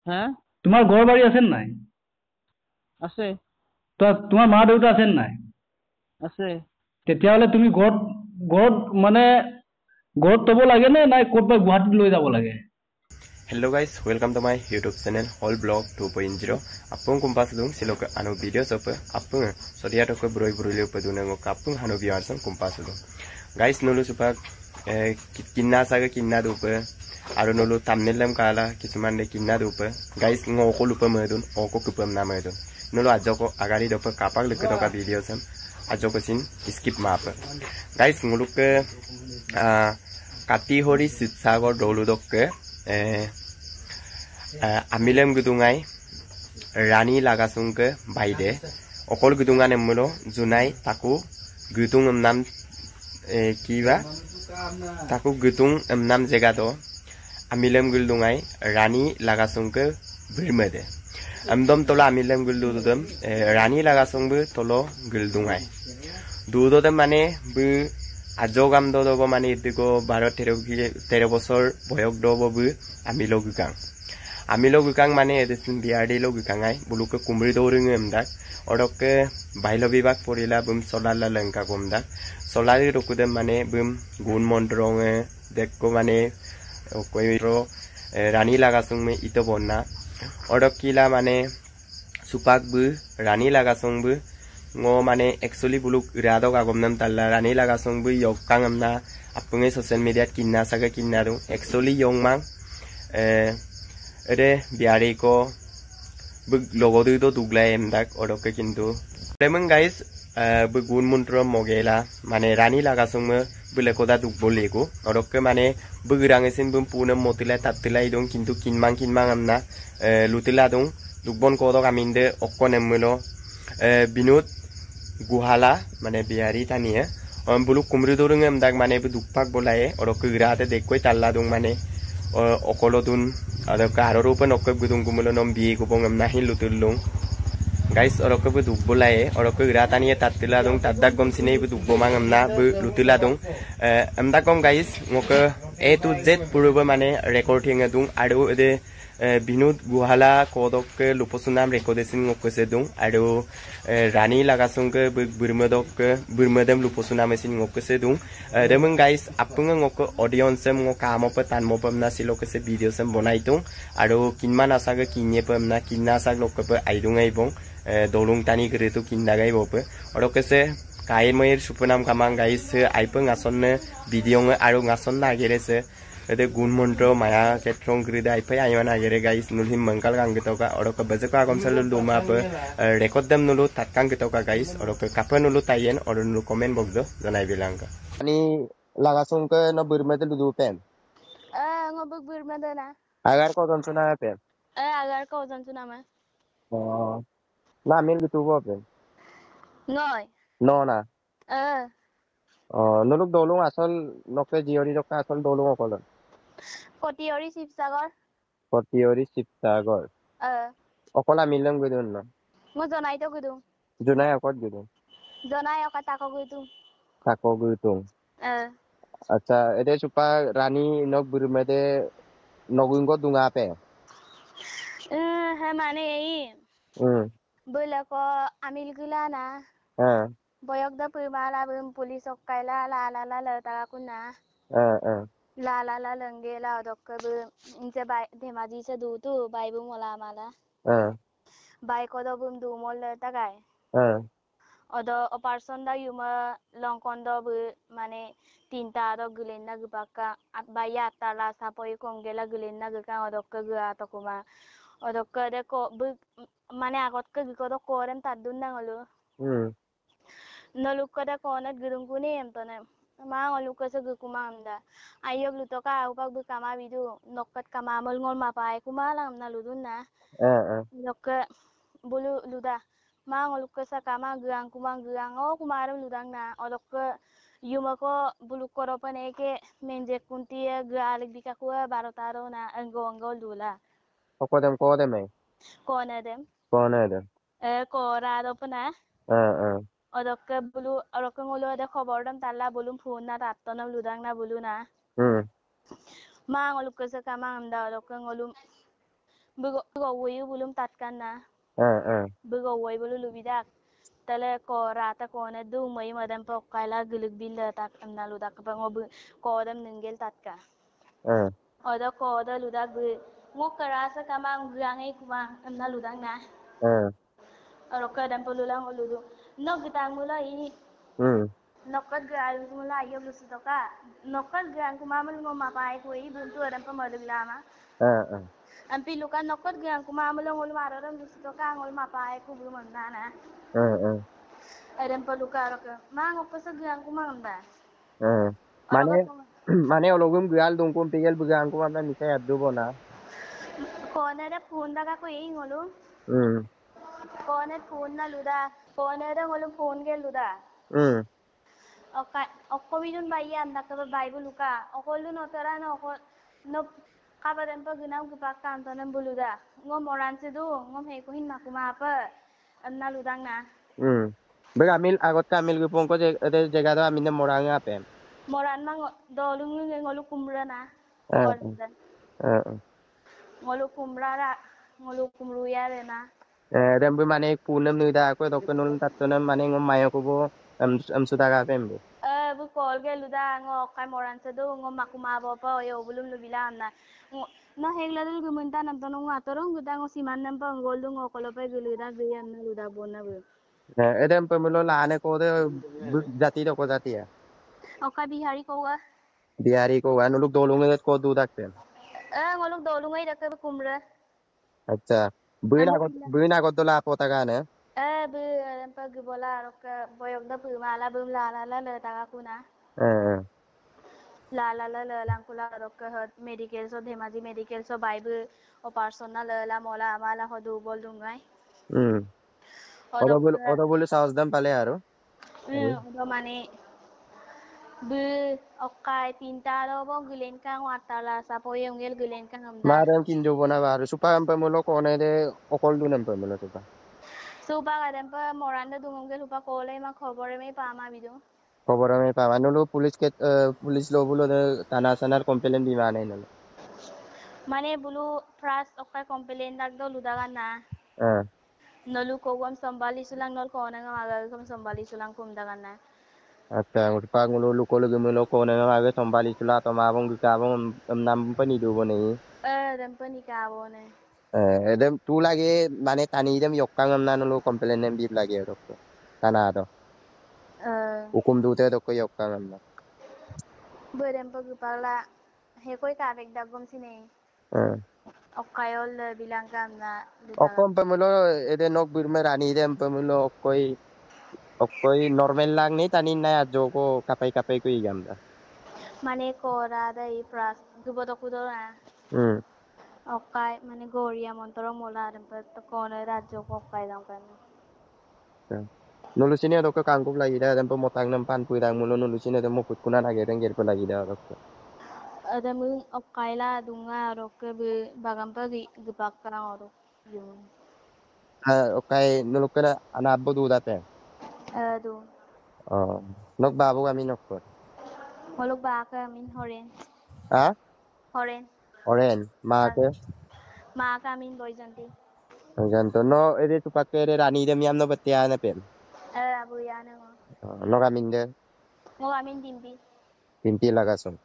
হা তোমাৰ ঘৰ বাৰী আছে নাই? আছে তোমাৰ মা দেউতা আছে নাই? আছে তেতিয়াহ'লে তুমি ঘৰত মানে ঘৰত থব লাগে নে নাই ক'ৰবাত গুৱাহাটীত লৈ যাব লাগে? Hello guys, welcome to my YouTube channel Whole Blog 2.0. Apung kumpas dung silok anu video sope apung sodia toko broi broi pe dunang kapung hanu biarsan kumpas dung. Guys nulu supak kinna saga kinna dupe aro nulu thumbnail kala kisuman de kinna dupe. Guys ngoko lupa medun oko kupam na medun. Nulu ajoko agari dope kapak leke toka video sam ajoko sin skip map. Guys ngulu ke kati hori sitsagor dolu dokke amilem gudungai rani lagasungke baide okol gudungan emulo junai taku gutung nam kiba taku gutung nam jegado amilem gudungai rani lagasungke birmede amdom tola amilem gududum rani lagasungbu tolo gudungai dudodem mane bu ajogam dodobo mane itiko 12-13 বছর বয়স dobo bu amilo gukang mane edesin biardi lo gukangai buluke kumri doring emdak odokke bailo bibak porila bum solala lengka gomdak solari rokudem mane bum gun mondrong dekko mane okoiro rani lagasung me ito bonna odokkila mane supak bu rani lagasung bu ngo mane actually buluk iradok agomnam talla rani lagasung bu yokkang amna apunge social media kinna saga kinna du actually yongmang ede biari ko bug logo du do dugla emdak odoke kintu lemon guys bu gun muntro mogela mane rani lagasung me bule koda dugboligo odoke mane bugirang esin bum puna motila tatila idong kintu kinmang amna lutila dung dugbon kodok aminde okkonemulo binut guhala mane biari tania buluk kumri dorung emdak mane bu dukpak bolaye odoke grate dekkoi talla dung mane okolodun ada karo pen okko gudung gumulo nom bi kubong amna hin lutulung guys orokko bu dubbolaye orokko gratani tatila dung tadak gom sine bu dubbomang amna bu lutula dung amda kom guys ngoko A to Z puruba mane recording dung adu de binut guhala kodokke luposunam recording ngoko sedung adu rani lagasungke burmedem luposunam esin ngoko sedung demeng guys apunga ngoko audience sem ngoka mope tan mopam na siloke se video sem bonaitung adu kinman asaga kinye pam na kinna sag lokke aidung aibong dolung tani kretu kindagai bope odoke se kai moir supunam kamang guys aipeng asonne video nge aru ngason na gerese ede gun montro maya ketrong grida aipai ayana gere guys nulhim mangkal kang gitoka odoke bejeko agom salul duma pe record dem nulu tatkang gitoka guys odoke kapan nulu tayen odo nulu comment box do janai bilangka ani lagasung ke no burmede ludu pen ngobuk burmede na agar ko don suna pen agar ko don suna ma na min gitu bo pen ngoi no na nuluk dolung asal noke jiori joka asal dolung okolon Kotiori Sipsagar okola milem gudun no mo jonai to gudu junai akot gudun jonai aka tako gudung acha ede supa rani nok burmede nogungo dunga pe he mane ei bula ko amil gula na boyok da pumala bum pulis okkaila la ta kunna la lenge la dok bu inse bai dhemaji se du tu bai bu mola mala bai ko do bum du mol ta gai odo operation da yuma longkon do bu mane tinta do gulenna gubaka baya tala sapoi kongela gulenna guka odok gua tokuma odok de ko bu mane agot ko do koren tadun nangolu noluk da konet gurung kuni emtone ma ngoluk se gukumamda ayok lutoka upak bu kama bidu nokkat kama mol ngol mapai kumalam na ludunna nok bulu luda ma ngoluk sa kama guang kumang guang o kumaram ludang na odok yumako bulu koropane ke menje kunti galik bikakua barotaro na angol dula kodem konadem korado pana odokke bulu orokke ngolo de khobordam talla bulum phone na tattonam ludang na bulu na ma ngoluk se kama amda odokke ngolum Bugo wayu belum tatkan na. Bugo wayu belum lubidak. Tale ko rata ko na du mai madam po kaila gulug bil tak na ludak pa ngob ko dam ningel tatka. Oda ko oda ludak bu ngok karasa kamang guangai kuma na ludak na. Roka dam po lulang oludu. No gitang mula ini. Nokat gaan mula ayo lusu toka. Nokat gaan kuma mal mapai ko i buntu dam po madulama. Ampi luka nokat gaan kuma mal ngol mararam lusu toka ngol mapai ko bu mandana. Adam pa luka roka. Mang opasa gaan kuma manda. Mane ologum gyal dungkum pigel bugang ko amna misay addo bona. Kone da phone daga ko ei ngolu. Kone phone na luda. Kone da ngolu phone gel luda. Okko bidun bayi anda ka Bible luka. Okolu no tara no no kabaran pa gunam kupak kantonan buluda. Ngom oran sedu ngom he ko hin makuma pa. Amna ludang na. Begamil agot kamil gupong ko jaga do amin moranga pe. Moran mang dolung ngolu kumra na. Ngolu kumra ra ngolu kumruya re na. Rembu mane punam nuda ko dokko nulun tattonam mane ngom mayo ko bo am sudaga pembe. Bu kol ge luda ngo kai moran sedu ngom makuma bo pa yo bulum lubilam na. No hegla dul gumunta nam tono ngatorong guda ngo siman nam pa ngol ngo kolope guluda guyam na luda bona bu. Edem pemulo la ane ko de jati do ko jati ya. Oka bihari ko ga. Bihari ko ga nuluk dolunge ko du dakte. Ngoluk dolunge dak kumra. Acha. Buina ko dola pota ga ne. Bu pa gubola rok boyok da pu mala bum la le ta kuna. La lang kula rok medical so dhemaji medical so bible o personal la mola amala hodu bol dungai. Odo bolu saus dam pale aro. Odo mane bu okai pintaro bo gulen kang watala sapoyong gel gulen kang amda. Maram kinjo bona baru supa ampe mulo kone de okol du nampe mulo supa. Supa kadam pa moranda dungong gel supa kole ma khobore me pama bidu. Khobore me pama nulu pulis lo bulo de tanah sanar komplain di mana nulu. Mane bulu pras okai komplain dak do ludagan na. Nolu ko gam sambali sulang nol ko na ngamaga kam sambali sulang kumdagan na. Acha ngurpa ngulu ko lugu mulo ko na ngamaga sambali sula to mabong gikabong nam pani du bone. Dam pani ka bone. Edem tu lagi mane tani dem yokkang amna nulu komplain nem bib lagi dokko. Tanah do. Hukum dute dokko yokkang amna. Bedem pagupala he koy ka bek dagom sine. Okayol bilang kam na. Okom pemulo ede nok birme rani dem pemulo okoy normal lang ni tanin na joko kapay ko igam da. Mane ko rada I pras gubodo kudo na. Okay mane goria montoro mola dem to kono radyo ko kay lang kan. Nulu sini dokko kangkuk lagi da dem pemotang nempan puidang mulo nulu sini dem mo kunan ageren ger lagi da dokko. Ada mung okaila dunga roke bagam pagi gepakang orok yun. Okay nuluk kena anak bodu date. Du. Nok babu kami nokko. Moluk ba kami horen. Horen. Horen. Ma kami boy janti. Janto no ede tu pakai ede rani dem yam no betia na pem. Abu ya na ngo. No kami de. Ngo kami timpi. Timpi lagasong.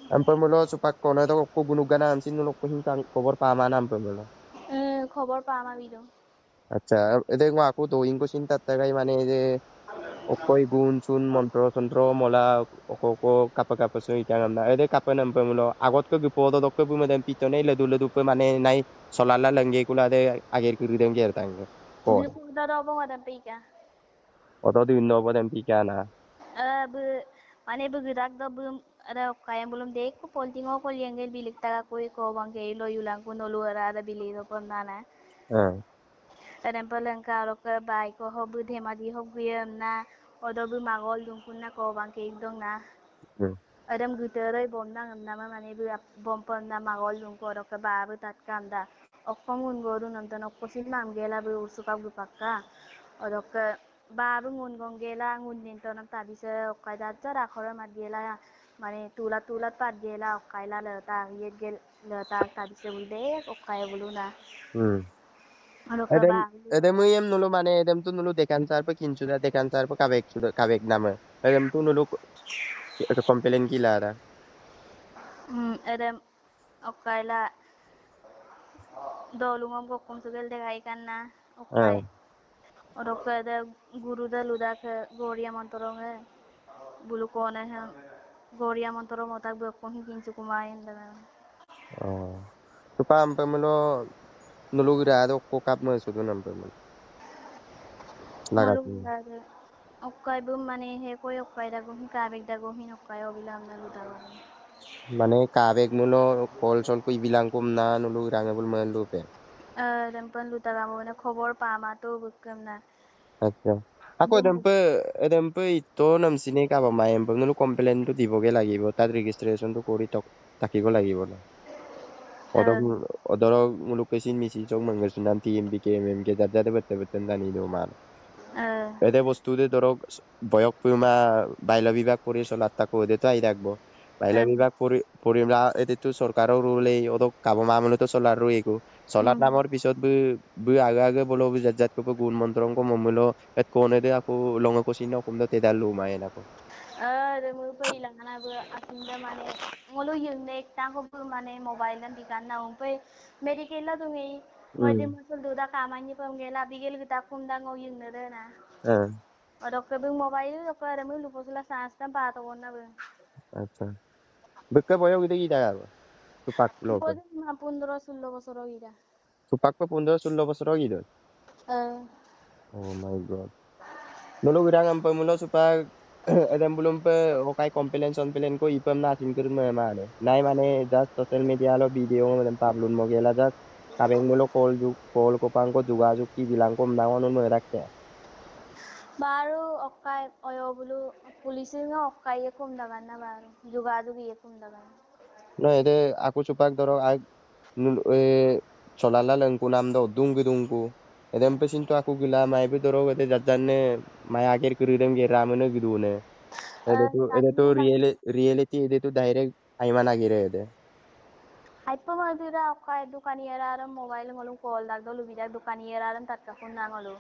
Ampe mulo supak kono to ko gunugan am sin nuluk ko hinkang kobor pamana ampe mulo. Kobor pama bido. Acha ede ngo aku to ingo sin tattagai mane ede okoi gun sun montro mola okoko kapa so ikang amna ede kapa nampe mulo agot ko gipodo dokko bu medem pitone ledu pe mane nai solala lengge kula de ager kiri dem ger tang ko do do bo medem pika odo di no bodem pika na bu mane bu gidak do bu ada kayang belum dek ko poltingo ko yengel bilik taga ko bangke lo yulang ko nolu ada bili do pemnana Adam palengka roke baik ko hobu dhemaji hobguyam na odo bu magol dungkun na ko bangke dong na Adam gutere bom na nama mane bu bom pon na magol dungko roke babu tatkam da okkongun goru namtan okkosin mam gela bu ursukap gupakka odoke babu ngun gongela ngun ninto nam tabise okkada jara khora mat gela মানে তুলাত পাত গেলা অকাইলা লতা ইয়েত গেল লতা তাদিছে বুলদে অকাই বলু না edem yem nulu mane edem tu nulu dekan sar pe kinchuda dekan sar pe kabek nama edem tu nulu komplain gila ada edem ọকাইলা dolungom kokum sugel dekai kan na okai odok ada guru da luda ke goria montoronge bulu kone ha goria montoro motak bekom hinchu kumain da tu pam pemulo nulu gira do ko kap me sudu nam pemulo lagat okai bum mane he koy okai da go hin kabek da go hin okai obilam na luda mane kabek mulo kol sol ko ibilang kum na nulu gira ngebul men lupe dempan luta kamu na khobor pama to bukem na acha ako edem pe ito nam sine ka ba maem pe nulu complain tu diboge lagibo tad registration tu kori tok takigo lagibo na odoro mulu kesin misi jong mangesunan tim bkmm ke jada bete dani do man ede bostu de dorok boyok puma baila bibak pori solat ko de to ai rakbo baila bibak porimla ede tu sorkaro rule odok kabo mamulo to solar ru ego solar namor pisot bu aga bolo bu jajat ko gun montrong ko momulo et kone de aku longa ko sino kum do te dalu maena ko de mu pe ilangana bu asinda mane ngolo yung nek tang ko bu mane mobile nan dikan na pe medical la dungi ngode musul duda kamani pam gela bigel kita kunda ngo yung ne na odok ke bu mobile ko re mu luposla sasta ba to wonna bu acha bekka boyo gide gida garo supak lo ko na 15-16 বছর গিরা supak pe 15-16 বছর gido oh my god nulu girang ampe mulo supak edem belum pe okai komplain ko ipam na sin kirun me mane nai mane just social media lo video medem pablun mo gela just kabeng mulo call ko pang ko juga ki bilang ko nangon me rakte baru okai oyo bulu polisi nga okai kum dagan na baru juga kum dagan no ede aku supak doro cholala lengku nam do dungku edem pesin to aku gila mai be doro ede jajanne mai ager kiridem ge ramene gidune ede tu reality ede tu direct aimana gire ede aipa madura okai dukaniyararam mobile ngolum call dag do lubida dukaniyararam tatka kunna ngolu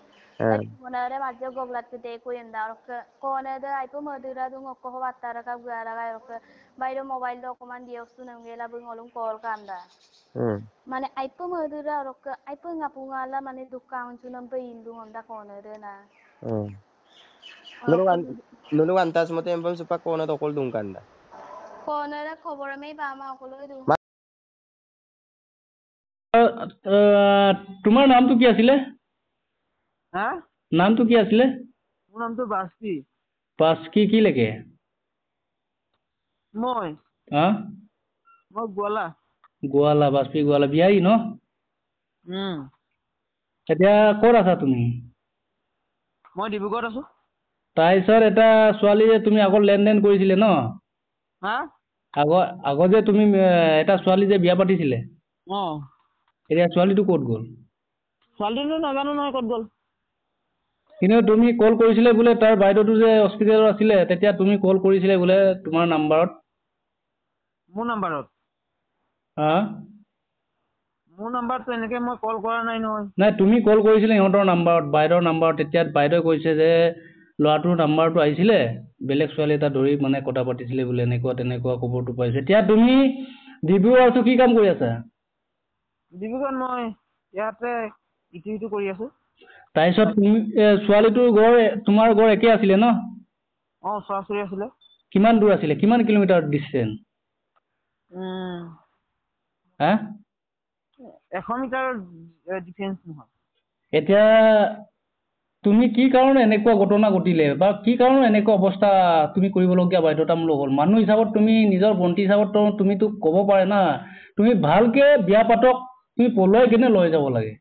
monare majja goglat kite ko yenda kone de aipa madura dung okko wattara ka gara ga ok bayro mobile do command dioksu nangela bu ngolum call kanda mane aipa madura ok aipa ngapungala mane dukang chunam pe indu onda kone de na nulu antas mote empam supak kone to kol dung kanda kone ra khobor mei pama okolo du তোমাৰ নামটো কি আছিলে নামটো কি আছিলে মোৰ নামটো বাস্কি কি লেকে মই গোৱালা বাস্পি গোৱালা বিহাৰী ন এতিয়া ক'ত আছা তুমি মই ডিব্ৰুগড়ত আছো তাৰপিছত এটা ছোৱালী যে তুমি আগত লেনদেন কৰিছিলে ন আগত যে তুমি এটা ছোৱালী যে বিয়া পাতিছিলে এতিয়া ছোৱালীটো ক'ত গ'ল ছোৱালীটো নাজানো নহয় ক'ত গ'ল কিন্তু তুমি কল কৰিছিলে বোলে তাৰ বাইদেউটো যে হস্পিটেলত আছিলে তেতিয়া তুমি কল কৰিছিলে বোলে তোমাৰ নাম্বাৰত মোৰ নাম্বাৰটো এনেকে মই কল কৰা নাই নহয় নাই তুমি কল কৰিছিলে সিহঁতৰ নাম্বাৰত বাইদেউৰ নাম্বাৰত তেতিয়া বাইদেৱে কৈছে যে ল'ৰাটোৰ নাম্বাৰটো আহিছিলে বেলেগ ছোৱালী এটা ধৰি মানে কথা পাতিছিলে বোলে এনেকুৱা তেনেকুৱা খবৰটো পাইছে এতিয়া তুমি ডিব্ৰুগড়ত কি কাম কৰি আছা ডিব্ৰুগড়ত মই ইয়াতে ইটো কৰি আছো তাৰপিছত তুমি ছোৱালীটোৰ ঘৰ তোমাৰ ঘৰ একে আছিলে ন ওচৰা-ওচৰি আছিলে কিমান দূৰ আছিলে কিমান কিলোমিটাৰ ডিষ্টেঞ্চ 100 মিটাৰ ডিফাৰেন্স নহয় এতিয়া তুমি কি কাৰণে এনেকুৱা ঘটনা ঘটিলে বা কি কাৰণে এনেকুৱা অৱস্থা তুমি কৰিবলগীয়া বাধ্যতামূলক হ'ল মানুহ হিচাপত তুমি নিজৰ ভণ্টি হিচাপত তুমিতো ক'ব পাৰে না তুমি ভালকে বিয়া পাতক তুমি পলুৱাই কিনে লৈ যাব লাগে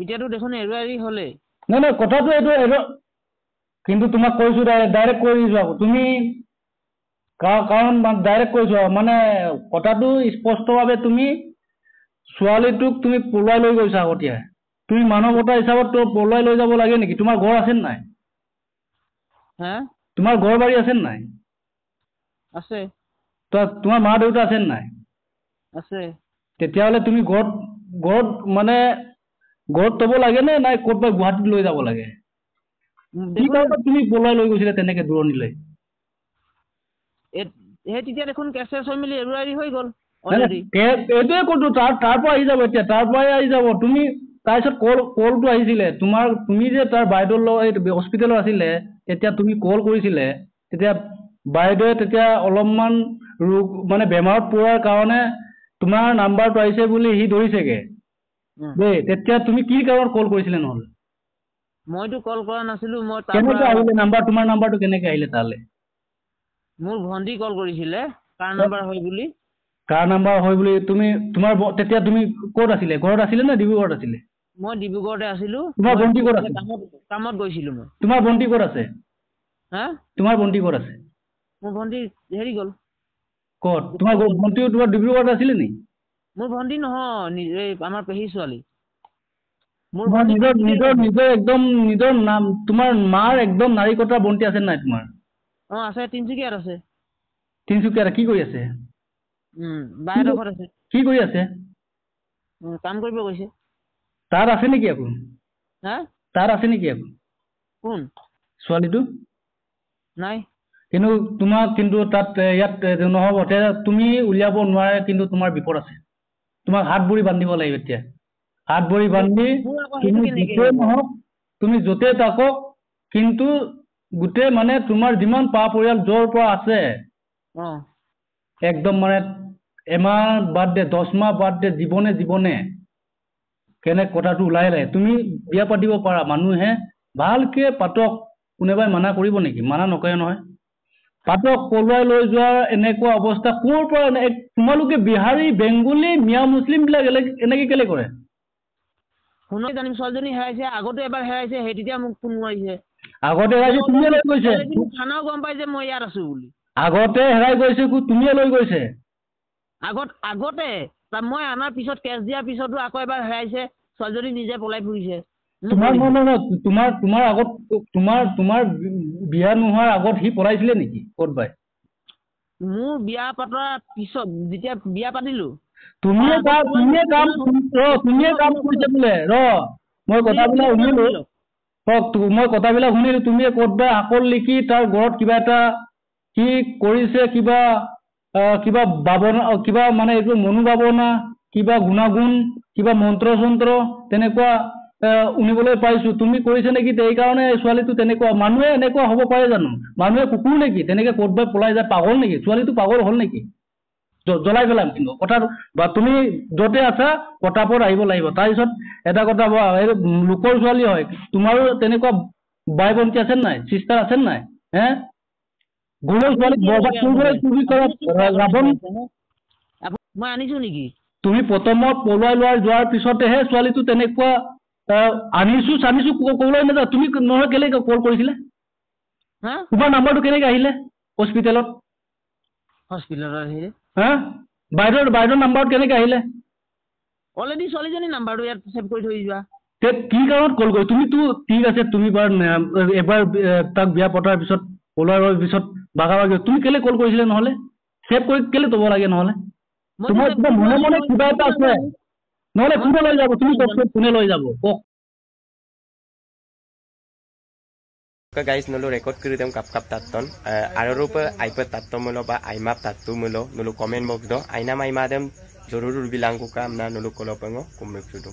এতিয়াতো দেখোন এৰুৱাৰি হ'লে নাই কথাটো এইটো কিন্তু তোমাক কৈছো ডাইৰেক্ট কৈ দিছো আকৌ তুমি কাৰণ ডাইৰেক্ট কৈছো মানে কথাটো স্পষ্টভাৱে তুমি ছোৱালীটোক তুমি পলুৱাই লৈ গৈছা আগতীয়া তুমি মানৱতা হিচাপত পলুৱাই লৈ যাব লাগে নেকি তোমাৰ ঘৰ আছে নাই তোমাৰ ঘৰ বাৰী আছে নাই আছে তো তোমাৰ মা দেউতা আছে নাই? আছে। তেতিয়াহ'লে তুমি ঘৰত মানে ঘৰত থব লাগে নে নাই ক'ৰবাত গুৱাহাটীত লৈ যাব লাগে? কি কাৰণত তুমি পলাই লৈ গৈছিলে তেনেকে দূৰণিলৈ? সেই তেতিয়া দেখোন কেচ হৈ মেলি এৰুৱাৰি হৈ গ'ল অলৰেডি। এইটোৱে ক'তো তাৰ পৰা আহি যাব, এতিয়া তাৰ পৰাই আহি যাব। তুমি তাৰপিছত কলটো আহিছিলে তুমি যে তাৰ বাইদেউৰ লগত হস্পিটেলত আছিলে, তেতিয়া তুমি কল কৰিছিলে, তেতিয়া বাইদেৱে তেতিয়া অলপমান মানে বেমাৰত পৰাৰ কাৰণে তোমাৰ নাম্বাৰটো আহিছে বুলি সি ধৰিছেগে দেই। তেতিয়া তুমি কি কাৰণত কল কৰিছিলে নহ'লে? মইতো কল কৰা নাছিলো। মই কেনেকে আহিলে তোমাৰ নাম্বাৰটো কেনেকে আহিলে তালে? মোৰ ভণ্টি কল কৰিছিলে কাৰ নাম্বাৰ হয় বুলি। কাৰ নাম্বাৰ হয় বুলি তেতিয়া তুমি ক'ত আছিলে? ঘৰত আছিলে নে ডিব্ৰুগড়ত আছিলে? মই ডিব্ৰুগড়তে আছিলো। তোমাৰ ভণ্টি ক'ত আছে? কামত গৈছিলো মই। তোমাৰ ভণ্টি ক'ত আছে? হা? তোমাৰ ভণ্টি ক'ত আছে? মোৰ ভণ্টি হেৰি গ'ল। ক'ত? তোমাৰ ভণ্টি তোমাৰ ডিব্ৰুগড়ত আছিলে নি? মোৰ ভণ্টি নহয়, আমাৰ পেহী ছোৱালী। নিজৰ একদম নিজৰ নাম, তোমাৰ মাৰ একদম নাৰিকটা ভণ্টি আছে নাই তোমাৰ? আছে, তিনচুকীয়াত আছে। তিনচুকীয়াত কি কৰি আছে? বাইদেউৰ ঘৰত আছে। কি কৰি আছে? কাম কৰিব গৈছে। তাত আছে নেকি আকৌ? হা? তাত আছে নেকি আকৌ? কোন? ছোৱালীটো? নাই। কিন্তু তাত ইয়াত নহ'ব। তুমি উলিয়াব নোৱাৰে, কিন্তু তোমাৰ বিপদ আছে। তোমাক হাত ভৰি বান্ধিব লাগিব এতিয়া। হাত ভৰি বান্ধি তুমি য'তে থাকক, কিন্তু গোটেই মানে তোমাৰ যিমান পৰিয়াল য'ৰ পৰা আছে একদম মানে এমাহ বাদ দে, 10 মাহ বাদ দে, জীৱনে কথাটো ওলাই তুমি বিয়া পাতিব পাৰা। মানুহে ভালকে পাতক। কোনোবাই মানা কৰিব নেকি? মানা নকৰে নহয়। পাতক। পলুৱাই লৈ যোৱাৰ এনেকুৱা অৱস্থা ক'ৰ পৰা? তোমালোকে বিহাৰী, বেংগলী, মিয়া মুছলিম বিলাক এনেকে কেলে কৰে? শুনক জানিম, ছোৱালীজনী হেৰাইছে। আগতে এবাৰ হেৰাইছে, সেই তেতিয়া মোক ফোন মাৰিছে। আগতে হেৰাইছে, তুমিয়ে লৈ গৈছে। থানাও গম পাই যে মই ইয়াত আছো বুলি। আগতে হেৰাই গৈছে, তুমিয়ে লৈ গৈছে। আগতে মই আনাৰ পিছত, কেছ দিয়াৰ পিছতো আকৌ এবাৰ হেৰাইছে। ছোৱালীজনী নিজে পলাই ফুৰিছে। তোমাৰ আগত তোমাৰ বিয়া নোহোৱাৰ আগত সি পলাইছিলে নেকি ক'তবাই? মোৰ বিয়া পতাৰ পিছত, যেতিয়া বিয়া পাতিলো, তুমিয়ে কাম কৰিছে বোলে। মই কথাবিলাক শুনিলো। তুমিয়ে ক'তবাই আকল লিখি তাৰ ঘৰত কিবা এটা কি কৰিছে, কিবা বাবনা, কিবা মানে এইটো মনোভাৱনা, কিবা গুণাগুণ, কিবা মন্ত্ৰ চন্ত্ৰ তেনেকুৱা শুনিবলৈ পাইছো। তুমি কৰিছে নেকি? সেইকাৰণে ছোৱালীটো তেনেকুৱা। মানুহে এনেকুৱা হ'ব পাৰে জানো? মানুহে কুকুৰ নেকি? তেনেকে ক'তবাই পলাই যায়? পাগল নেকি? ছোৱালীটো পাগল হ'ল নেকি? জ্বলাই পেলাম কিন্তু কথাটো। বা তুমি য'তে আছা পটাপট আহিব লাগিব। তাৰপিছত এটা কথা, লোকৰ ছোৱালী হয়, তোমাৰো তেনেকুৱা বাই ভণ্টি আছে নাই? চিষ্টাৰ আছে নাই? গৰুৰ ছোৱালী মই আনিছো নেকি? তুমি প্ৰথমত পলুৱাই যোৱাৰ পিছতেহে ছোৱালীটো তেনেকুৱা আনিছো ক'বলৈ নাযাওঁ। তুমি নহয় কেলে কল কৰিছিলে? তোমাৰ নাম্বাৰটো কেনেকে আহিলে হস্পিটেলত? আহিলে। বাইদেউৰ নাম্বাৰত কেনেকে আহিলে? অলৰেডি ছোৱালীজনী নাম্বাৰটো ইয়াত ছেভ কৰি থৈ যোৱা। কি কাৰণত কল কৰি? তুমিতো ঠিক আছে, তুমি এবাৰ তাক বিয়া পতাৰ পিছত, পলোৱাৰ পিছত তুমি কেলে কল কৰিছিলে নহ'লে? ছেভ কৰি কেলে থব লাগে নহ'লে? তোমাৰ কিবা মনে কিবা এটা আছে নহ'লে কোনে লৈ যাব? তুমি কোনে লৈ যাব কওক? guys nolo record kiri dem kap tatton arorupa iPad tatton mulo ba imap tattu mulo nolo comment box do aina mai madem jorur bilang ku kam na nolo kolopengo kumrek sudu.